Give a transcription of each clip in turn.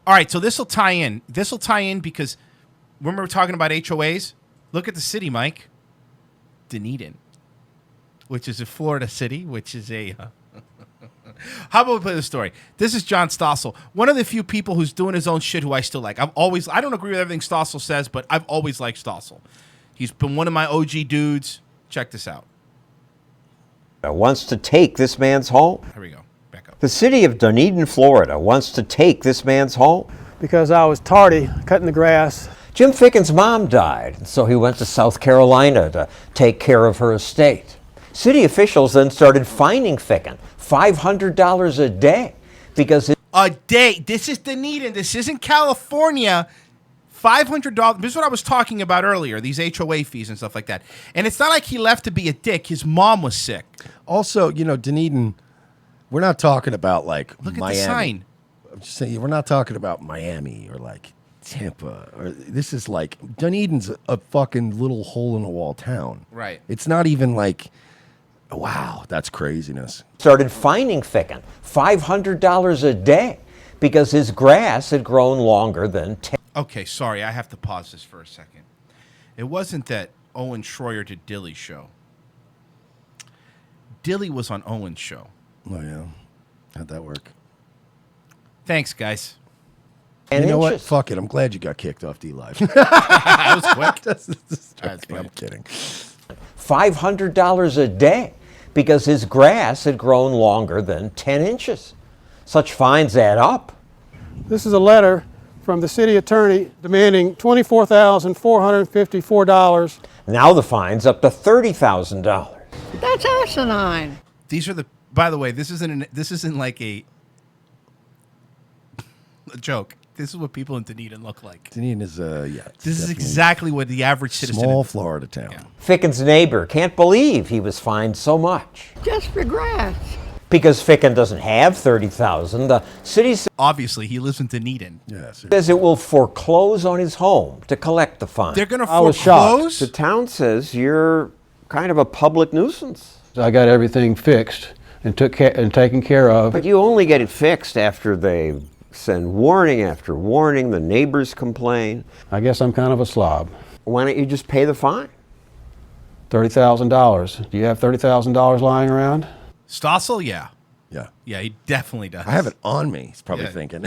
All right, so this will tie in. This will tie in because remember we're talking about HOAs? Look at the city, Mike. Dunedin, which is a Florida city, which is a... How about we play the story? This is John Stossel, one of the few people who's doing his own shit who I still like. I don't agree with everything Stossel says, but I've always liked Stossel. He's been one of my OG dudes. Check this out. Wants to take this man's home. Here we go. Back up. The city of Dunedin, Florida wants to take this man's home. Because I was tardy cutting the grass. Jim Ficken's mom died, and so he went to South Carolina to take care of her estate. City officials then started fining Ficken $500 a day because... A day. This is Dunedin. This isn't California. $500. This is what I was talking about earlier, these HOA fees and stuff like that. And it's not like he left to be a dick. His mom was sick. Also, Dunedin, we're not talking about like Look Miami. at the sign. I'm just saying, we're not talking about Miami or like Tampa. This is like, Dunedin's a fucking little hole-in-the-wall town. Right. It's not even like, wow, that's craziness. Started fining Ficken $500 a day because his grass had grown longer than 10. Okay, sorry. I have to pause this for a second. It wasn't that Owen Schroyer did Dilly's show. Dilly was on Owen's show. Oh, yeah. How'd that work? Thanks, guys. You know what? Fuck it. I'm glad you got kicked off D-Live. That was quick. That's I'm kidding. $500 a day because his grass had grown longer than 10 inches. Such fines add up. This is a letter from the city attorney demanding $24,454. Now the fine's up to $30,000. That's asinine. These are the... By the way, this isn't like a joke. This is what people in Dunedin look like. Dunedin is, This is exactly what the average citizen... Small Florida town. Yeah. Ficken's neighbor can't believe he was fined so much. Just for grass. Because Ficken doesn't have $30,000, the city Obviously, he lives in Dunedin. Yeah, says it will foreclose on his home to collect the fine. They're going to I was shocked. foreclose? The town says you're kind of a public nuisance. I got everything fixed and taken care of. But you only get it fixed after they send warning after warning, the neighbors complain. I guess I'm kind of a slob. Why don't you just pay the fine? $30,000. Do you have $30,000 lying around? Stossel, yeah. Yeah. Yeah, he definitely does. I have it on me, he's probably Yeah. thinking.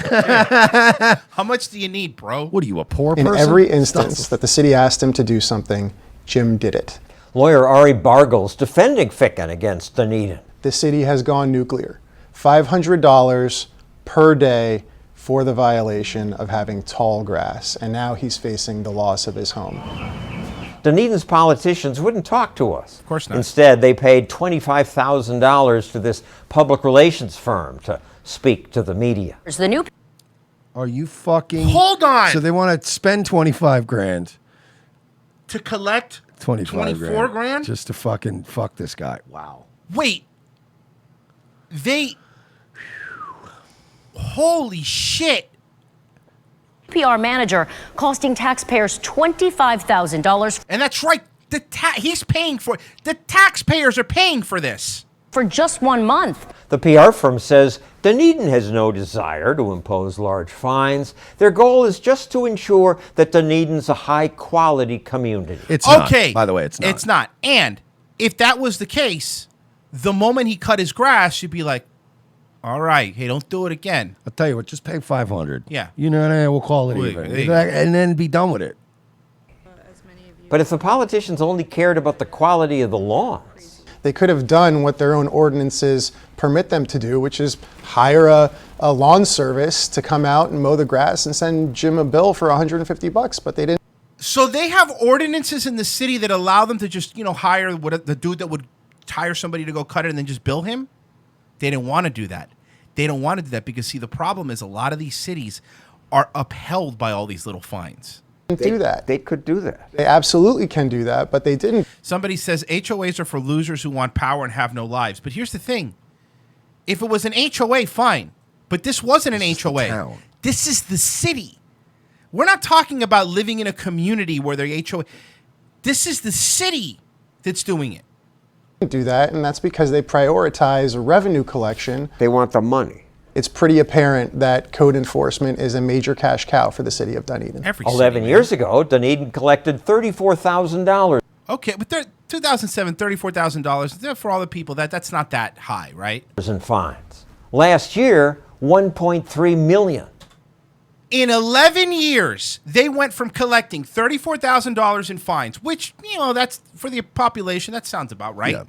How much do you need, bro? What are you, a poor In person? every instance that the city asked him to do something, Jim did it. Lawyer Ari Bargles defending Ficken against Dunedin. The city has gone nuclear. $500 per day for the violation of having tall grass, and now he's facing the loss of his home. Dunedin's politicians wouldn't talk to us. Of course not. Instead, they paid $25,000 to this public relations firm to speak to the media. There's the new... Are you fucking... Hold on! So they want to spend 25 grand. To collect 24 grand? Just to fucking fuck this guy. Wow. Wait. Holy shit. PR manager costing taxpayers $25,000 And that's right. He's paying for it. The taxpayers are paying for this. for just 1 month. The PR firm says Dunedin has no desire to impose large fines. Their goal is just to ensure that Dunedin's a high-quality community. It's Okay. not. By the way, it's not. It's not. And if that was the case, the moment he cut his grass, you'd be like, all right, hey, don't do it again. I'll tell you what, just pay 500. Yeah. You know what I mean? We'll call it There even. you go. And then be done with it. But if the politicians only cared about the quality of the lawns, They could have done what their own ordinances permit them to do, which is hire a lawn service to come out and mow the grass and send Jim a bill for $150, but they didn't. So they have ordinances in the city that allow them to just, hire the dude that would hire somebody to go cut it and then just bill him? They didn't want to do that. They don't want to do that because, see, the problem is a lot of these cities are upheld by all these little fines. Do that. they could do that. They absolutely can do that, but they didn't. Somebody says HOAs are for losers who want power and have no lives. But here's the thing. If it was an HOA, fine. But this wasn't an HOA. town. This is the city. We're not talking about living in a community where they're HOA. This is the city that's doing it. Do that, and that's because they prioritize revenue collection. They want the money. It's pretty apparent that code enforcement is a major cash cow for the city of Dunedin. Every 11 city, years ago, Dunedin collected $34,000 Okay, but 2007, $34,000 for all the people. That's not that high, right? in fines. Last year, $1.3 million. In 11 years, they went from collecting $34,000 in fines, which, that's for the population, that sounds about right, Yeah.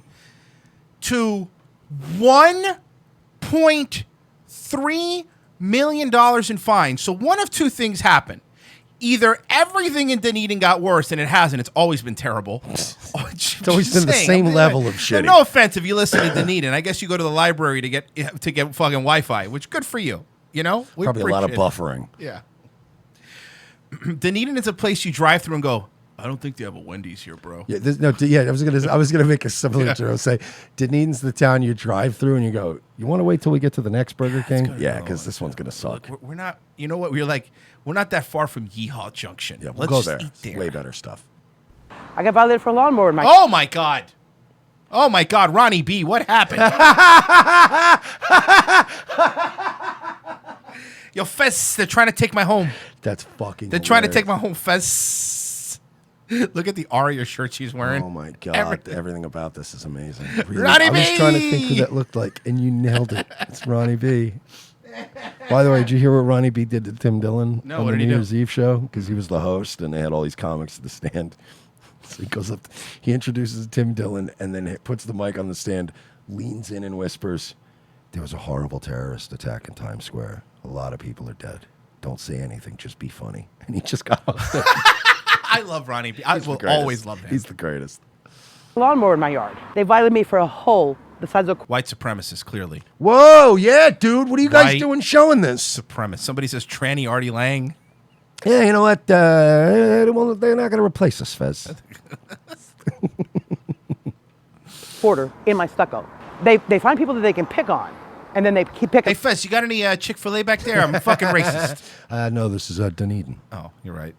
to $1.3 million in fines. So one of two things happened. Either everything in Dunedin got worse, and it hasn't. It's always been terrible. It's always been the same level of shitty. No offense if you listen to Dunedin. I guess you go to the library to get fucking Wi-Fi, which good for you. We Probably a lot of appreciate it. buffering. Yeah. Dunedin is a place you drive through and go, I don't think they have a Wendy's here, bro. Yeah, I was gonna make a similar joke. Say, Dunedin's the town you drive through and you go, you want to wait till we get to the next Burger King? Yeah, because this one's gonna suck. We're not, you know what? We're not that far from Yeehaw Junction. Yeah, we'll Let's go just there. eat there. Way better stuff. I got violated for a lawnmower in my Oh my God. Oh my God, Ronnie B, what happened? Yo, Fez, they're trying to take my home. That's fucking. They're trying to hilarious. take my home, Fez. Look at the Aria shirt she's wearing. Oh my God! Everything about this is amazing. Really, Ronnie I was B! trying to think who that looked like, and you nailed it. It's Ronnie B. By the way, did you hear what Ronnie B did to Tim Dillon No, on what the did he New do? Year's Eve show? Because he was the host, and they had all these comics at the stand. So he goes up, he introduces Tim Dillon, and then he puts the mic on the stand, leans in and whispers, "There was a horrible terrorist attack in Times Square. A lot of people are dead. Don't say anything, just be funny." And he just got off there. I love Ronnie B. I will always love him. He's the greatest. lawnmower in my yard. They violated me for a hole the size of White supremacist, clearly. Whoa, yeah, dude. What are you guys White doing showing this? Supremacist. Somebody says tranny Artie Lang. Yeah, you know what? Well, they're not going to replace us, Fez. quarter in my stucco. They find people that they can pick on, and then they keep picking. Hey, Fez, you got any Chick-fil-A back there? I'm fucking racist. No, this is Dunedin. Oh, you're right.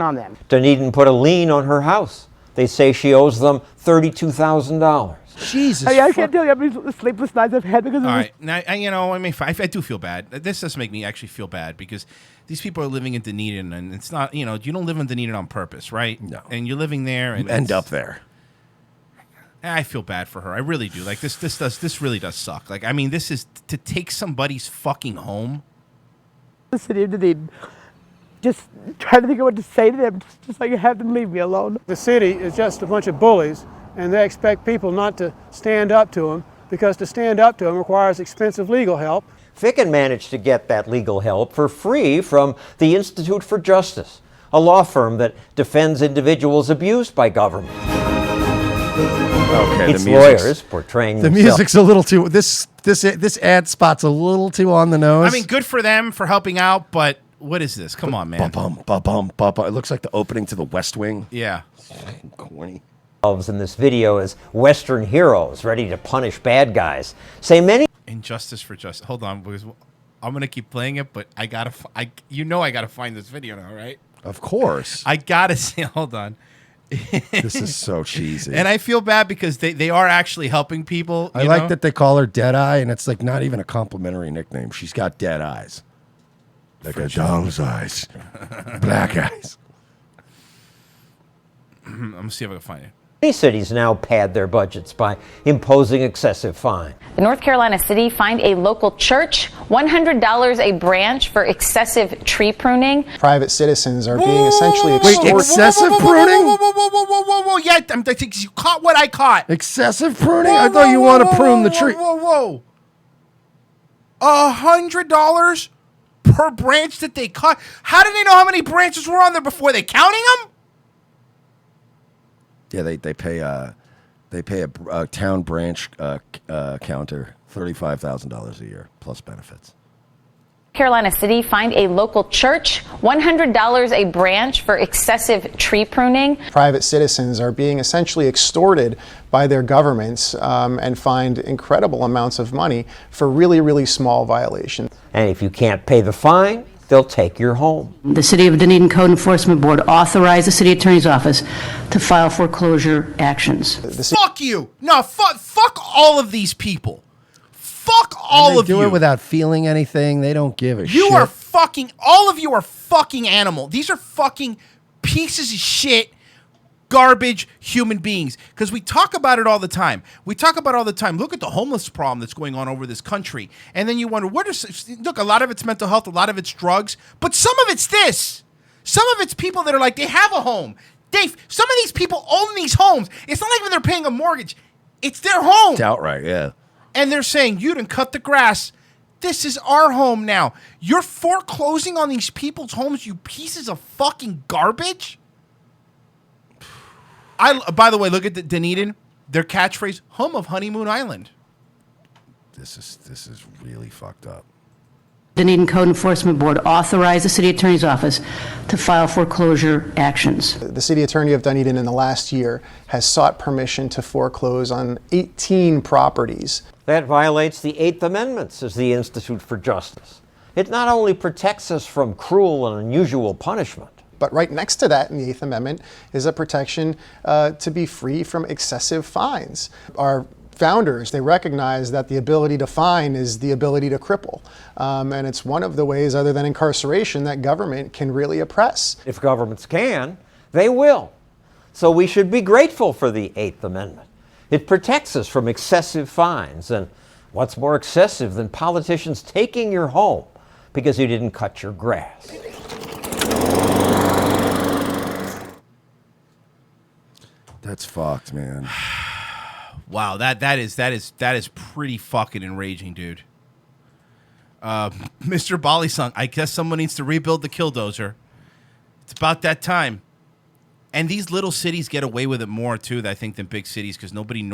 on them. Dunedin put a lien on her house. They say she owes them $32,000. Jesus. I can't tell you how many sleepless nights I've had because of All this. right. Now, I do feel bad. This does make me actually feel bad because these people are living in Dunedin, and it's not, you don't live in Dunedin on purpose, right? No. And you're living there. And You end up there. I feel bad for her. I really do. Like, this really does suck. Like, I mean, this is to take somebody's fucking home. The city of Dunedin. Just trying to think of what to say to them, just like have them leave me alone. The city is just a bunch of bullies, and they expect people not to stand up to them because to stand up to them requires expensive legal help. Ficken managed to get that legal help for free from the Institute for Justice, a law firm that defends individuals abused by government. Okay, Its lawyers portraying the themselves. music's a little too. This ad spot's a little too on the nose. I mean, good for them for helping out, but what is this? Come on, man. Ba-bum, ba-bum, ba-bum. It looks like the opening to the West Wing. Yeah. Corny. In this video as Western heroes ready to punish bad guys. Say many Injustice for justice. Hold on, because I'm gonna keep playing it, but I gotta find this video now, right? Of course. I gotta say, hold on. This is so cheesy. And I feel bad because they are actually helping people. I like that they call her Deadeye, and it's like not even a complimentary nickname. She's got dead eyes. Like a dog's eyes. Black eyes. I'm gonna see if I can find it. cities now pad their budgets by imposing excessive fines. The North Carolina city fined a local church $100 a branch for excessive tree pruning. Private citizens are being essentially extorted. excessive pruning? Whoa. Yeah, I think you caught what I caught. Excessive pruning? I thought you want to prune the tree. Whoa. $100 per branch that they cut. How did they know how many branches were on there before they counting them? Yeah, they pay a town branch counter $35,000 a year plus benefits. Carolina City fined a local church $100 a branch for excessive tree pruning. Private citizens are being essentially extorted by their governments and fined incredible amounts of money for really, really small violations. And if you can't pay the fine, they'll take your home. The City of Dunedin Code Enforcement Board authorized the City Attorney's Office to file foreclosure actions. Fuck you. No, fuck all of these people. Fuck all of you. They do it without feeling anything. They don't give a shit. You are fucking, all of you are fucking animal. These are fucking pieces of shit, garbage human beings. Because we talk about it all the time. Look at the homeless problem that's going on over this country. And then you wonder, look, a lot of it's mental health, a lot of it's drugs, but some of it's this. Some of it's people that are like, they have a home. Some of these people own these homes. It's not like when they're paying a mortgage. It's their home. It's outright, yeah. And they're saying, you didn't cut the grass. This is our home now. You're foreclosing on these people's homes, you pieces of fucking garbage. By the way, look at the Dunedin. Their catchphrase, home of Honeymoon Island. This is really fucked up. Dunedin Code Enforcement Board authorized the City Attorney's Office to file foreclosure actions. The City Attorney of Dunedin in the last year has sought permission to foreclose on 18 properties. That violates the Eighth Amendment, says the Institute for Justice. It not only protects us from cruel and unusual punishment, but right next to that in the Eighth Amendment is a protection to be free from excessive fines. Our founders, they recognize that the ability to fine is the ability to cripple. And it's one of the ways, other than incarceration, that government can really oppress. if governments can, they will. So we should be grateful for the Eighth Amendment. It protects us from excessive fines. And what's more excessive than politicians taking your home because you didn't cut your grass? That's fucked, man. Wow, that is pretty fucking enraging, dude. Mr. Balisung, I guess someone needs to rebuild the killdozer. It's about that time. And these little cities get away with it more too, I think, than big cities because nobody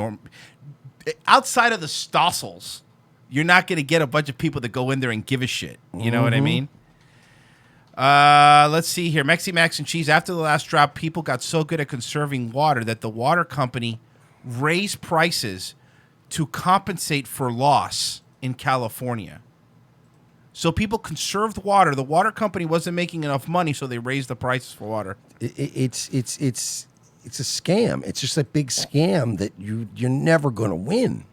outside of the Stossels, you're not going to get a bunch of people that go in there and give a shit. You know what I mean? Let's see here. Mexi Max and Cheese. After the last drought, people got so good at conserving water that the water company raised prices to compensate for loss in California. So people conserved water. The water company wasn't making enough money, so they raised the prices for water. It's a scam. It's just a big scam that you're never going to win.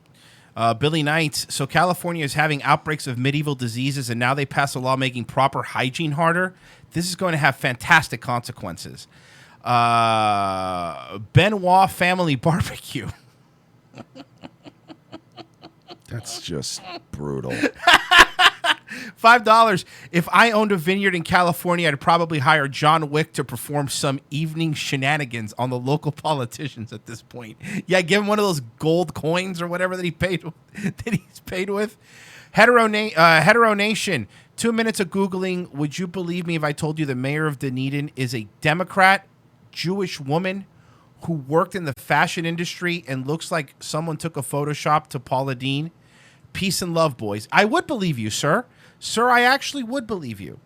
Billy Knight. So California is having outbreaks of medieval diseases, and now they pass a law making proper hygiene harder. This is going to have fantastic consequences. Benoit Family Barbecue. That's just brutal. $5. If I owned a vineyard in California, I'd probably hire John Wick to perform some evening shenanigans on the local politicians at this point. Yeah, give him one of those gold coins or whatever that he's paid with. Hetero Nation. 2 minutes of Googling. Would you believe me if I told you the mayor of Dunedin is a Democrat, Jewish woman who worked in the fashion industry and looks like someone took a Photoshop to Paula Deen? Peace and love, boys. I would believe you, sir. Sir, I actually would believe you.